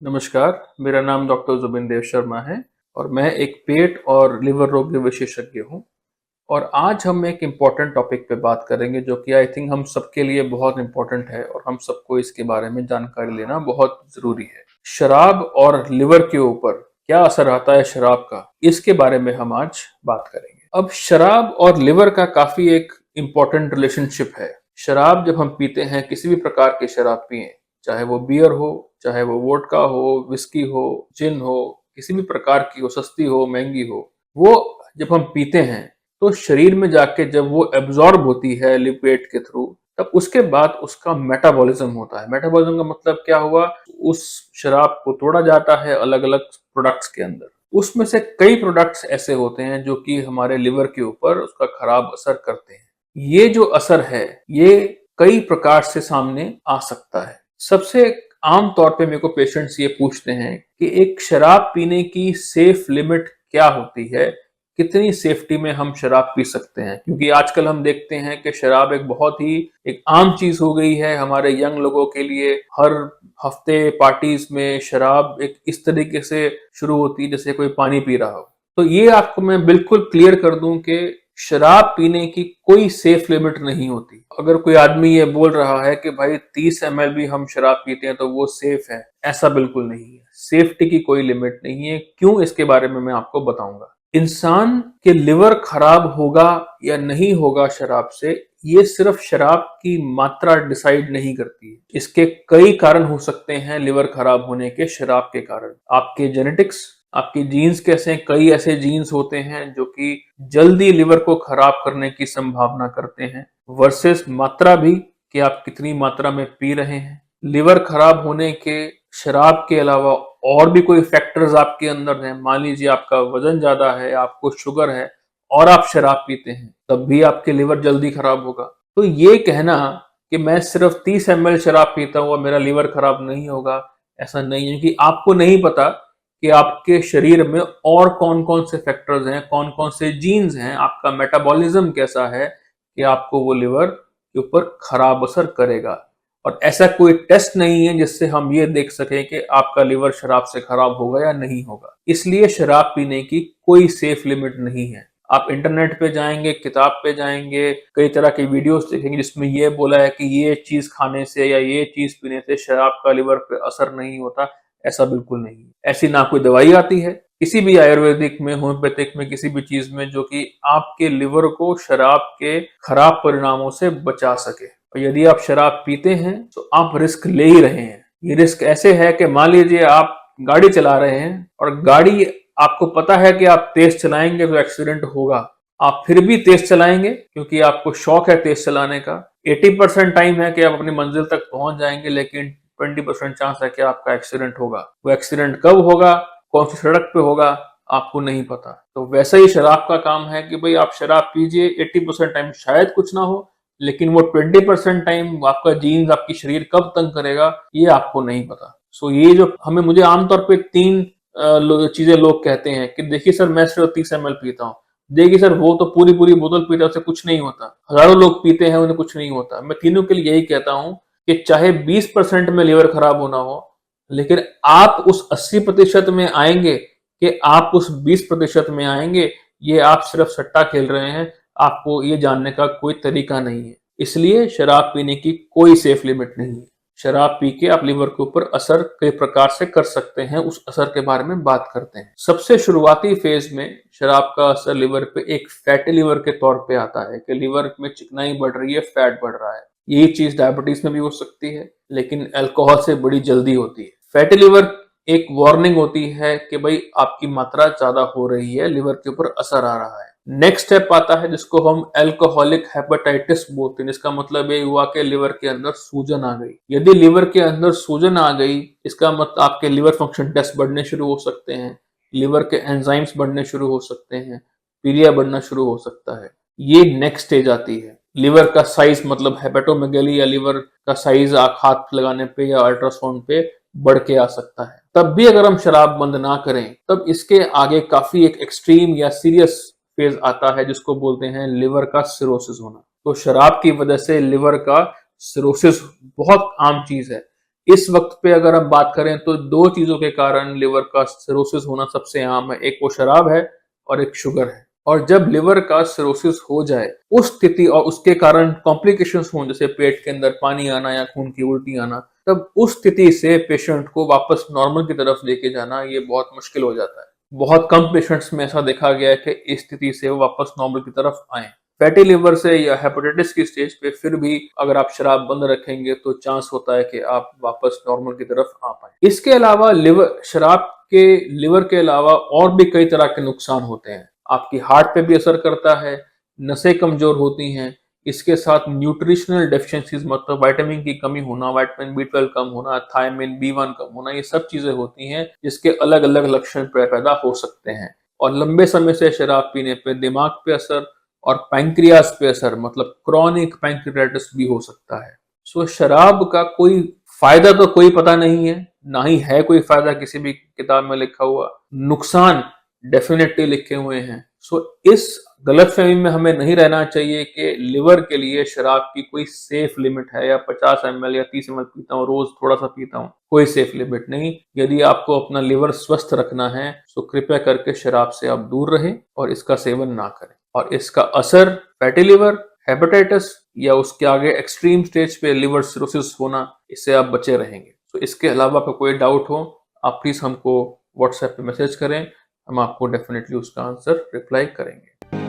नमस्कार, मेरा नाम डॉक्टर जुबिन देव शर्मा है और मैं एक पेट और लिवर रोग के विशेषज्ञ हूँ। और आज हम एक इम्पॉर्टेंट टॉपिक पे बात करेंगे जो कि आई थिंक हम सबके लिए बहुत इम्पोर्टेंट है और हम सबको इसके बारे में जानकारी लेना बहुत ज़रूरी है। शराब और लिवर के ऊपर क्या असर आता है शराब का, इसके बारे में हम आज बात करेंगे। अब शराब और लिवर का काफ़ी एक इम्पॉर्टेंट रिलेशनशिप है। शराब जब हम पीते हैं, किसी भी प्रकार की शराब पिएं, चाहे वो बियर हो, चाहे वो वोडका हो, विस्की हो, जिन हो, किसी भी प्रकार की हो, सस्ती हो, महंगी हो, वो जब हम पीते हैं तो शरीर में जाके जब वो एब्जॉर्ब होती है लिपेट के थ्रू, तब उसके बाद उसका मेटाबॉलिज्म होता है। मेटाबॉलिज्म का मतलब क्या हुआ? उस शराब को तोड़ा जाता है अलग अलग प्रोडक्ट्स के अंदर। उसमें से कई प्रोडक्ट्स ऐसे होते हैं जो कि हमारे लिवर के ऊपर उसका खराब असर करते हैं। ये जो असर है ये कई प्रकार से सामने आ सकता है। सबसे आम तौर पे मेरे को पेशेंट्स ये पूछते हैं कि एक शराब पीने की सेफ लिमिट क्या होती है, कितनी सेफ्टी में हम शराब पी सकते हैं, क्योंकि आजकल हम देखते हैं कि शराब एक बहुत ही एक आम चीज हो गई है हमारे यंग लोगों के लिए। हर हफ्ते पार्टीज में शराब एक इस तरीके से शुरू होती है जैसे कोई पानी पी रहा हो। तो ये आपको मैं बिल्कुल क्लियर कर दूं कि शराब पीने की कोई सेफ लिमिट नहीं होती। अगर कोई आदमी ये बोल रहा है कि भाई 30 ml भी हम शराब पीते हैं तो वो सेफ है, ऐसा बिल्कुल नहीं है। सेफ्टी की कोई लिमिट नहीं है। क्यों, इसके बारे में मैं आपको बताऊंगा। इंसान के लिवर खराब होगा या नहीं होगा शराब से, ये सिर्फ शराब की मात्रा डिसाइड नहीं करती है। इसके कई कारण हो सकते हैं लिवर खराब होने के शराब के कारण। आपके जेनेटिक्स, आपकी जीन्स कैसे हैं, कई ऐसे जीन्स होते हैं जो कि जल्दी लिवर को खराब करने की संभावना करते हैं, वर्सेस मात्रा भी कि आप कितनी मात्रा में पी रहे हैं। लिवर खराब होने के शराब के अलावा और भी कोई फैक्टर्स आपके अंदर हैं। मान लीजिए आपका वजन ज्यादा है, आपको शुगर है और आप शराब पीते हैं, तब भी आपके लिवर जल्दी खराब होगा। तो ये कहना कि मैं सिर्फ 30 ml शराब पीता हूँ और मेरा लिवर खराब नहीं होगा, ऐसा नहीं है, कि आपको नहीं पता कि आपके शरीर में और कौन कौन से फैक्टर्स हैं, कौन कौन से जीन्स हैं, आपका मेटाबॉलिज्म कैसा है कि आपको वो लिवर के ऊपर खराब असर करेगा। और ऐसा कोई टेस्ट नहीं है जिससे हम ये देख सकें कि आपका लिवर शराब से खराब होगा या नहीं होगा। इसलिए शराब पीने की कोई सेफ लिमिट नहीं है। आप इंटरनेट पे जाएंगे, किताब पे जाएंगे, कई तरह की वीडियोस देखेंगे जिसमें ये बोला है कि ये चीज खाने से या ये चीज पीने से शराब का लिवर पे असर नहीं होता। ऐसा बिल्कुल नहीं है। ऐसी ना कोई दवाई आती है किसी भी आयुर्वेदिक में, होम्योपैथिक में, किसी भी चीज में जो कि आपके लिवर को शराब के खराब परिणामों से बचा सके। और यदि आप शराब पीते हैं तो आप रिस्क ले ही रहे हैं। ये रिस्क ऐसे है कि मान लीजिए आप गाड़ी चला रहे हैं और गाड़ी, आपको पता है कि आप तेज चलाएंगे तो एक्सीडेंट होगा, आप फिर भी तेज चलाएंगे क्योंकि आपको शौक है तेज चलाने का। 80% टाइम है कि आप अपनी मंजिल तक पहुंच जाएंगे, लेकिन 20% चांस है कि आपका एक्सीडेंट होगा। वो एक्सीडेंट कब होगा, कौन सी सड़क पे होगा, आपको नहीं पता। तो वैसा ही शराब का काम है कि भाई आप शराब पीजिए, 80% टाइम शायद कुछ ना हो, लेकिन वो 20% टाइम आपका जीन्स, आपकी शरीर कब तंग करेगा ये आपको नहीं पता। सो ये जो मुझे आमतौर पे तीन चीजें लोग कहते हैं कि देखिए सर मैं सिर्फ 30 ml पीता हूँ, देखिए सर वो तो पूरी पूरी बोतल पीता है, उससे कुछ नहीं होता, हजारों लोग पीते हैं उन्हें कुछ नहीं होता। मैं तीनों के लिए यही कहता हूँ कि चाहे 20% में लिवर खराब होना हो, लेकिन आप उस 80% में आएंगे, कि आप उस 20% में आएंगे, ये आप सिर्फ सट्टा खेल रहे हैं। आपको ये जानने का कोई तरीका नहीं है। इसलिए शराब पीने की कोई सेफ लिमिट नहीं है। शराब पी के आप लिवर के ऊपर असर कई प्रकार से कर सकते हैं। उस असर के बारे में बात करते हैं। सबसे शुरुआती फेज में शराब का असर लिवर पे एक फैटी लिवर के तौर पे आता है कि लिवर में चिकनाई बढ़ रही है, फैट बढ़ रहा है। यही चीज डायबिटीज में भी हो सकती है, लेकिन अल्कोहल से बड़ी जल्दी होती है। फैटी लिवर एक वार्निंग होती है कि भाई आपकी मात्रा ज्यादा हो रही है, लिवर के ऊपर असर आ रहा है। नेक्स्ट स्टेप आता है जिसको हम अल्कोहलिक हेपेटाइटिस बोलते हैं। इसका मतलब ये हुआ कि लिवर के अंदर सूजन आ गई। यदि लिवर के अंदर सूजन आ गई, इसका मतलब आपके लिवर फंक्शन टेस्ट बढ़ने शुरू हो सकते हैं, लिवर के एंजाइम्स बढ़ने शुरू हो सकते हैं, पीलिया बढ़ना शुरू हो सकता है। ये नेक्स्ट स्टेज आती है। लिवर का साइज, मतलब हेपेटोमेगेली या लिवर का साइज हाथ लगाने पे या अल्ट्रासाउंड पे बढ़ के आ सकता है। तब भी अगर हम शराब बंद ना करें, तब इसके आगे काफी एक एक्सट्रीम या सीरियस फेज आता है जिसको बोलते हैं लिवर का सिरोसिस होना। तो शराब की वजह से लिवर का सिरोसिस बहुत आम चीज है। इस वक्त पे अगर हम बात करें तो दो चीजों के कारण लिवर का सिरोसिस होना सबसे आम है, एक वो शराब है और एक शुगर है। और जब लिवर का सिरोसिस हो जाए उस स्थिति और उसके कारण कॉम्प्लिकेशंस हों, जैसे पेट के अंदर पानी आना या खून की उल्टी आना, तब उस स्थिति से पेशेंट को वापस नॉर्मल की तरफ लेके जाना ये बहुत मुश्किल हो जाता है। बहुत कम पेशेंट्स में ऐसा देखा गया है कि इस स्थिति से वो वापस नॉर्मल की तरफ आए। फैटी लिवर से या हेपेटाइटिस की स्टेज पे फिर भी अगर आप शराब बंद रखेंगे तो चांस होता है कि आप वापस नॉर्मल की तरफ आ पाए। इसके अलावा शराब के लिवर के अलावा और भी कई तरह के नुकसान होते हैं। आपकी हार्ट पे भी असर करता है, नसें कमजोर होती हैं, इसके साथ न्यूट्रिशनल डेफिशिएंसीज मतलब विटामिन की कमी होना, विटामिन बी 12 कम होना, थायमिन बी 1 कम होना, ये सब चीजें होती हैं जिसके अलग अलग लक्षण पैदा हो सकते हैं। और लंबे समय से शराब पीने पे दिमाग पे असर और पैंक्रियास पे असर मतलब क्रॉनिक पैंक्रियाटाइटिस भी हो सकता है। सो शराब का कोई फायदा तो कोई पता नहीं है, ना ही है कोई फायदा किसी भी किताब में लिखा हुआ। नुकसान डेफिनेटली लिखे हुए हैं। सो इस गलतफहमी में हमें नहीं रहना चाहिए कि लिवर के लिए शराब की कोई सेफ लिमिट है, या 50 ml या 30 ml पीता हूँ, रोज थोड़ा सा पीता हूँ, कोई सेफ लिमिट नहीं। यदि आपको अपना लिवर स्वस्थ रखना है तो कृपया करके शराब से आप दूर रहें और इसका सेवन ना करें। और इसका असर फैटी लिवर, हेपेटाइटिस या उसके आगे एक्सट्रीम स्टेज पे लिवर सिरोसिस होना, इससे आप बचे रहेंगे। तो इसके अलावा आपको कोई डाउट हो आप प्लीज हमको व्हाट्सएप पे मैसेज करें, हम आपको डेफिनेटली उसका आंसर रिप्लाई करेंगे।